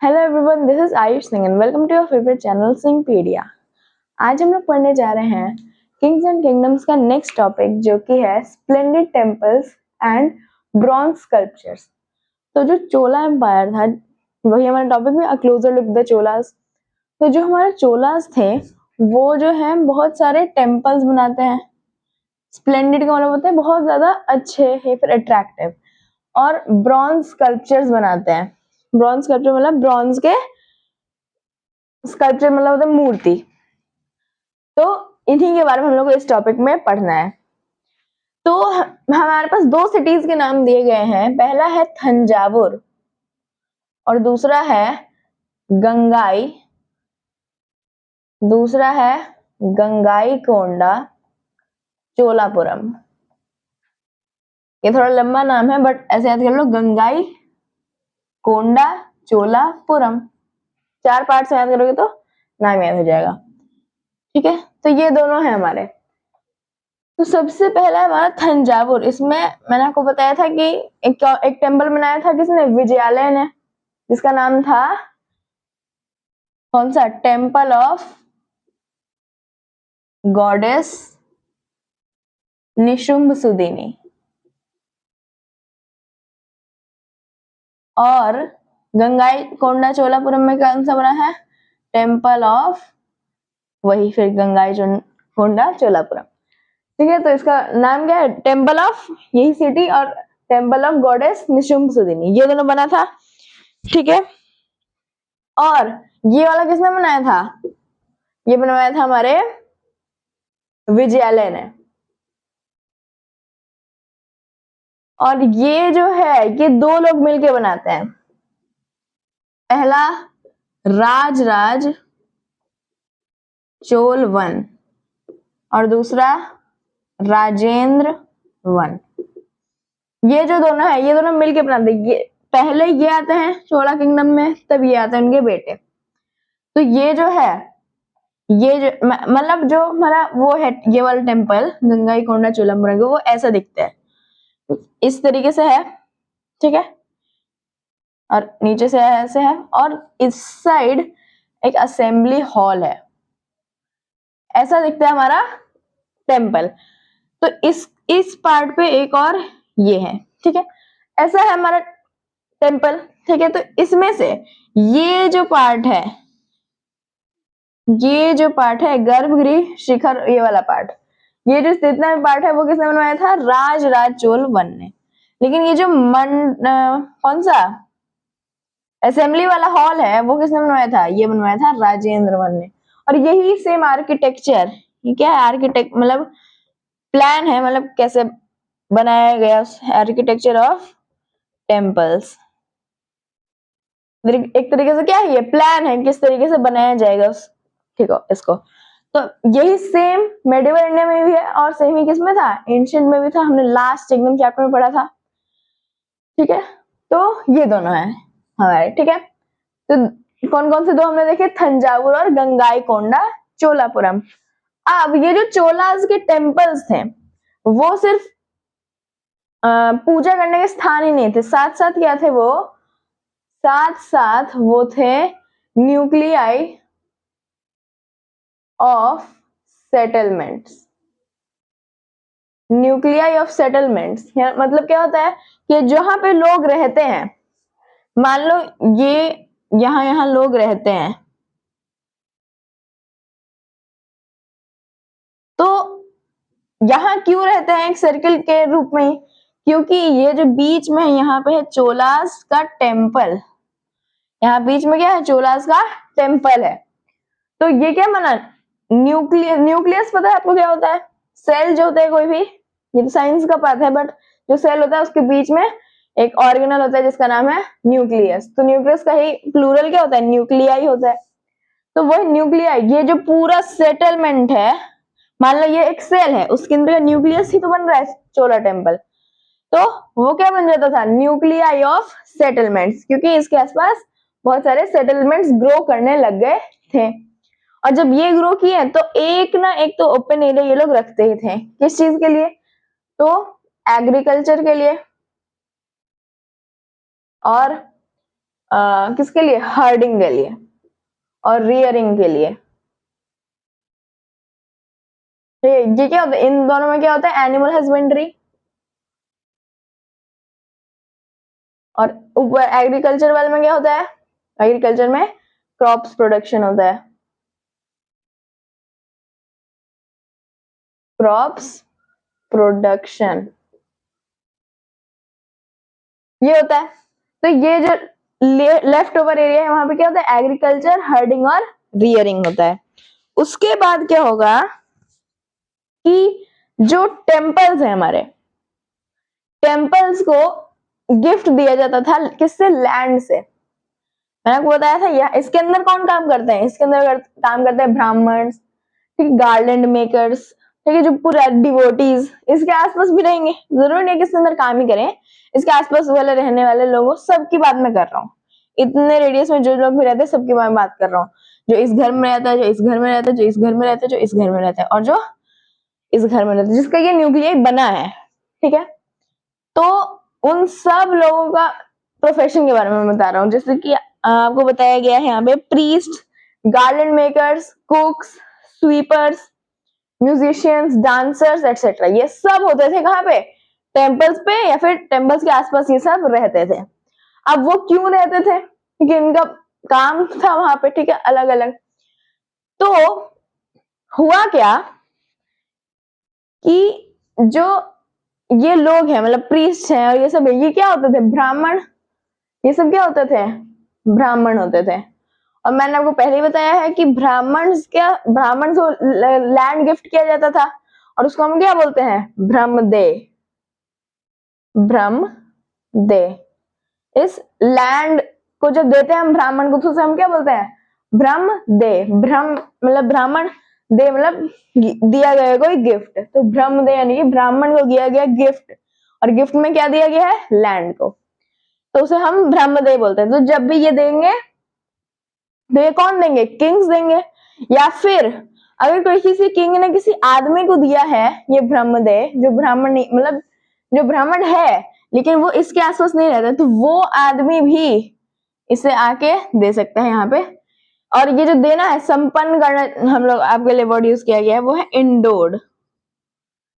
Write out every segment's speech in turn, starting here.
Hello everyone, this is Ayush Singh and welcome to your favourite channel Singhpedia. आज हम लोग पढ़ने जा रहे हैं किंग्स एंड किंगडम्स का नेक्स्ट टॉपिक, जो कि है splendid temples and bronze sculptures. तो जो चोला एम्पायर था, वही हमारा टॉपिक में, a closer look the Cholas. तो जो हमारे चोलास थे, वो जो है बहुत सारे टेम्पल्स बनाते हैं। स्प्लेंडिड का मतलब होता है बहुत ज्यादा अच्छे या फिर अट्रैक्टिव, और ब्रॉन्ज स्कल्पचर्स बनाते हैं। ब्रॉन्ज स्कल्पचर मतलब ब्रॉन्ज के स्कल्पचर मतलब होता है मूर्ति। तो इन्हीं के बारे में हम लोग को इस टॉपिक में पढ़ना है। तो हमारे पास दो सिटीज के नाम दिए गए हैं। पहला है थंजावुर और दूसरा है गंगाई। दूसरा है गंगाई कोंडा चोलापुरम। ये थोड़ा लंबा नाम है, बट ऐसे याद कर लो, गंगाई कोंडा चोलापुरम। 4 पार्ट से याद करोगे तो नाम याद हो जाएगा। ठीक है, तो ये दोनों है हमारे। तो सबसे पहला है हमारा थंजावुर। इसमें मैंने आपको बताया था कि एक टेम्पल बनाया था किसने, विजयालय ने, जिसका नाम था कौन सा, टेम्पल ऑफ गॉडेस निशुम्भसुदिनी। और गंगाई कोंडा चोलापुरम में कौन सा बना है, टेम्पल ऑफ, वही फिर गंगाई कोंडा चोलापुरम। ठीक है, तो इसका नाम क्या है, टेम्पल ऑफ यही सिटी और टेम्पल ऑफ गॉडेस निशुम्भसुदिनी, ये दोनों बना था। ठीक है, और ये वाला किसने बनाया था, ये बनवाया था हमारे विजयालय ने। और ये जो है, ये दो लोग मिलके बनाते हैं। पहला राज चोल वन और दूसरा राजेंद्र वन। ये जो दोनों है, ये दोनों मिलके बनाते हैं। ये पहले ये आते हैं चोला किंगडम में, तब ये आते हैं उनके बेटे। तो ये जो है, ये जो मतलब जो हमारा वो है, ये वाला टेम्पल गंगाई कोंडा चोलापुरम, वो ऐसा दिखता है, इस तरीके से है। ठीक है, और नीचे से ऐसे है, और इस साइड एक असेंबली हॉल है। ऐसा दिखता है हमारा टेम्पल। तो इस पार्ट पे एक और ये है। ठीक है, ऐसा है हमारा टेम्पल। ठीक है, तो इसमें से ये जो पार्ट है, ये जो पार्ट है गर्भगृह शिखर, ये वाला पार्ट, ये जो जितना भी पार्ट है वो किसने बनवाया था, राज चोल वन ने। लेकिन ये जो कौन सा असेंबली वाला हॉल है, वो किसने बनवाया था, ये बनवाया था राजेंद्र वन ने। और यही सेम आर्किटेक्चर, ये क्या है, आर्किटेक्ट मतलब प्लान है, मतलब कैसे बनाया गया आर्किटेक्चर ऑफ टेम्पल्स। एक तरीके से क्या है, ये प्लान है किस तरीके से बनाया जाएगा उस, ठीक है, इसको। तो यही सेम मेडिवल इंडिया में भी है, और सेम ही किसमें था, एंशिएंट में भी था। हमने लास्ट एकदम चैप्टर में पढ़ा था। ठीक है, तो ये दोनों है हमारे। ठीक है, तो कौन कौन से दो हमने देखे, थंजावुर और गंगाई कोंडा चोलापुरम। अब ये जो चोलास के टेम्पल्स थे, वो सिर्फ पूजा करने के स्थान ही नहीं थे, साथ साथ क्या थे वो, साथ साथ वो थे nuclei of settlements. Nuclei of settlements मतलब क्या होता है कि जहां पे लोग रहते हैं, मान लो ये यहाँ लोग रहते हैं, तो यहाँ क्यों रहते हैं, एक सर्कल के रूप में ही, क्योंकि ये जो बीच में यहाँ पे है चोलास का टेम्पल, यहाँ बीच में क्या है, चोलास का टेम्पल है। तो ये क्या माना, न्यूक्लियस पता है आपको क्या होता है, सेल जो होता है कोई भी, ये तो साइंस का पार्ट है, बट जो सेल होता है उसके बीच में एक ऑर्गेनल होता है जिसका नाम है न्यूक्लियस। तो न्यूक्लियस का ही प्लूरल क्या होता है, न्यूक्लियाई होता है। तो वो न्यूक्लियाई, ये जो पूरा सेटलमेंट है, मान लो ये एक सेल है, उसके अंदर न्यूक्लियस ही तो बन रहा है चोला टेम्पल, तो वो क्या बन जाता था, न्यूक्लियाई ऑफ सेटलमेंट्स, क्योंकि इसके आसपास बहुत सारे सेटलमेंट्स ग्रो करने लग गए थे। और जब ये ग्रो किए तो एक ना एक तो ओपन एरिया ये लोग रखते ही थे, किस चीज के लिए, तो एग्रीकल्चर के लिए, और किसके लिए, हर्डिंग के लिए और रियरिंग के लिए। ये क्या होता है, इन दोनों में क्या होता है, एनिमल हस्बेंड्री, और ऊपर एग्रीकल्चर वाले में क्या होता है, एग्रीकल्चर में क्रॉप्स प्रोडक्शन होता है, क्रॉप्स प्रोडक्शन ये होता है। तो ये जो लेफ्ट ओवर एरिया है वहां पे क्या होता है, एग्रीकल्चर, हर्डिंग और रियरिंग होता है। उसके बाद क्या होगा कि जो टेम्पल्स है हमारे, टेम्पल्स को गिफ्ट दिया जाता था किससे, लैंड से। मैंने आपको बताया था यह, इसके अंदर कौन काम करते हैं, इसके अंदर काम करते हैं ब्राह्मण, ठीक, गार्लैंड मेकर्स, ठीक है, जो पूरा डिवोटीज इसके आसपास भी रहेंगे, जरूरी नहीं कि इसके अंदर काम ही करें, इसके आसपास वाले रहने वाले लोगों सबकी बात मैं कर रहा हूँ, इतने रेडियस में जो लोग भी रहते हैं सबकी मैं बात कर रहा हूँ, जो इस घर में रहता है, जो इस घर में रहता है, जो इस घर में रहता है, जो इस घर में रहता है, और जो इस घर में रहता है, जिसका ये न्यूक्लियस बना है, ठीक है। तो उन सब लोगों का प्रोफेशन के बारे में मैं बता रहा हूँ, जैसे कि आपको बताया गया है यहाँ पे priest, garland makers, कुक्स, sweepers, musicians, dancers etcetera, ये सब होते थे कहाँ पे, टेम्पल्स पे या फिर टेम्पल्स के आसपास ये सब रहते थे। अब वो क्यों रहते थे, क्योंकि इनका काम था वहां पे, ठीक है, अलग अलग। तो हुआ क्या कि जो ये लोग हैं, मतलब प्रीस्ट हैं और ये सब है, ये क्या होते थे, ब्राह्मण, ये सब क्या होते थे, ब्राह्मण होते थे। और मैंने आपको पहले ही बताया है कि ब्राह्मण को लैंड गिफ्ट किया जाता था और उसको हम क्या बोलते हैं, ब्रह्मदे, ब्रह्मदे। इस लैंड को जब देते हैं हम ब्राह्मण को तो उसे हम क्या बोलते हैं, ब्रह्मदे। ब्रह्म मतलब ब्राह्मण, दे मतलब दिया गया कोई गिफ्ट, तो ब्रह्मदे यानी कि ब्राह्मण को दिया गया गिफ्ट, और गिफ्ट में क्या दिया गया है, लैंड को, तो उसे हम ब्रह्मदे बोलते हैं। तो जब भी ये देंगे तो ये कौन देंगे, किंग्स देंगे, या फिर अगर कोई किसी किंग ने किसी आदमी को दिया है ये ब्रह्मदे, जो ब्राह्मण नहीं, मतलब जो ब्राह्मण है लेकिन वो इसके आसपास नहीं रहता, तो वो आदमी भी इसे आके दे सकता है यहाँ पे। और ये जो देना है, संपन्न करना, हम लोग आपके लिए वर्ड यूज किया गया है वो है इंडोर्ड,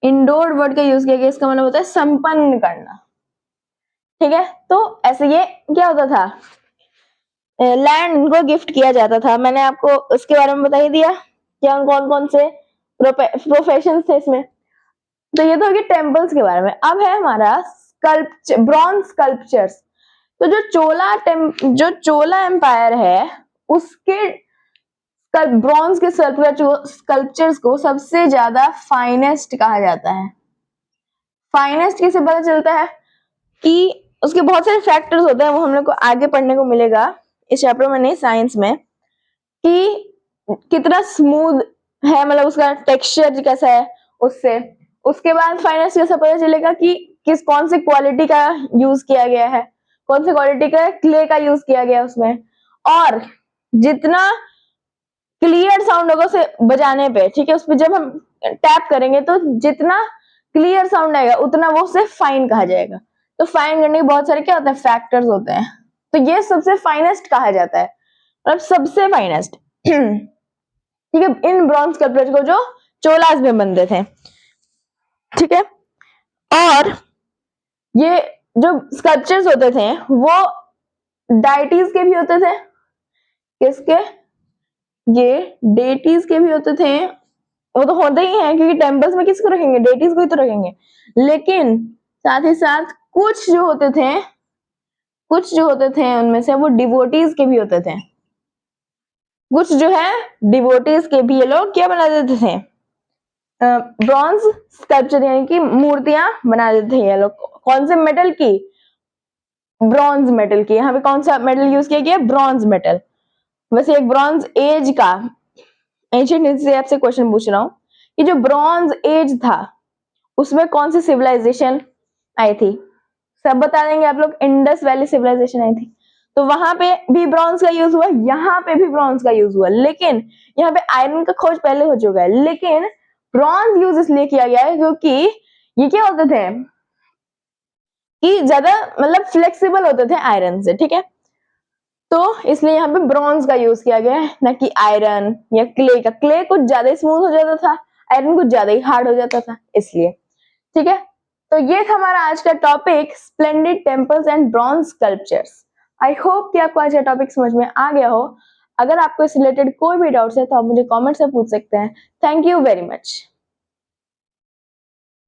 इंडोर्ड वर्ड का यूज किया गया, इसका मतलब होता है संपन्न करना, ठीक है। तो ऐसे ये क्या होता था, लैंड इनको गिफ्ट किया जाता था। मैंने आपको उसके बारे में बता ही दिया क्या कौन कौन से प्रोफेशन थे इसमें। तो ये तो हो गया टेम्पल्स के बारे में। अब है हमारा स्कल्पचर, ब्रॉन्ज स्कल्पचर्स। तो जो चोला एम्पायर है उसके ब्रॉन्ज के स्कल्पचर्स को सबसे ज्यादा फाइनेस्ट कहा जाता है। फाइनेस्ट किसे पता चलता है कि उसके बहुत सारे फैक्टर्स होते हैं, वो हम लोग को आगे पढ़ने को मिलेगा इस चैप्टर में नहीं, साइंस में, कि कितना स्मूथ है, मतलब उसका टेक्सचर कैसा है उससे। उसके बाद फाइनेस्ट कैसे पता चलेगा कि कौन से क्वालिटी का यूज किया गया है, कौन से क्वालिटी का क्ले का यूज किया गया उसमें, और जितना क्लियर साउंड होगा उसे बजाने पे, ठीक है, उस पर जब हम टैप करेंगे तो जितना क्लियर साउंड आएगा उतना वो उसे फाइन कहा जाएगा। तो फाइन करने के बहुत सारे क्या होते हैं, फैक्टर्स होते हैं। तो ये सबसे फाइनेस्ट कहा जाता है, मतलब सबसे फाइनेस्ट ठीक है, इन ब्रॉन्ज स्कल्पचर को जो चोलास में बनते थे, ठीक है। और ये जो स्कल्पचर्स होते थे वो डाइटीज के भी होते थे, किसके, ये डेटीज के भी होते थे, वो तो होते ही हैं क्योंकि टेम्पल्स में किसको रखेंगे, डेटीज को ही तो रखेंगे। लेकिन साथ ही साथ कुछ जो होते थे उनमें से वो डिवोटीज के भी होते थे, कुछ जो है डिवोटीज के भी ये लोग क्या बना देते थे, ब्रॉन्ज स्कल्पचर यानी कि मूर्तियां बना देते थे ये लोग। कौन से मेटल की, ब्रॉन्ज मेटल की। यहाँ पे कौन सा मेटल यूज किया गया, ब्रॉन्ज मेटल। वैसे एक ब्रॉन्ज एज का, एंशिएंट से आपसे क्वेश्चन पूछ रहा हूँ कि जो ब्रॉन्ज एज था उसमें कौन सी सिविलाइजेशन आई थी, सब बता देंगे आप लोग, इंडस वैली सिविलाइजेशन आई थी। तो वहां पे भी ब्रॉन्ज का यूज हुआ, यहाँ पे भी ब्रॉन्ज का यूज हुआ, लेकिन यहाँ पे आयरन का खोज पहले हो चुका है, लेकिन ब्रॉन्ज यूज इसलिए किया गया है क्योंकि ये क्या होते थे कि ज्यादा मतलब फ्लेक्सिबल होते थे आयरन से, ठीक है। तो इसलिए यहाँ पे ब्रॉन्ज का यूज किया गया है, ना कि आयरन या क्ले का। क्ले कुछ ज्यादा स्मूथ हो जाता था, आयरन कुछ ज्यादा ही हार्ड हो जाता था, इसलिए। ठीक है, तो ये था हमारा आज का topic, splendid temples and bronze sculptures. I hope कि आपको आज का टॉपिक समझ में आ गया हो। अगर आपको इस रिलेटेड कोई भी डाउट्स है तो आप मुझे कमेंट से पूछ सकते हैं। Thank you very much.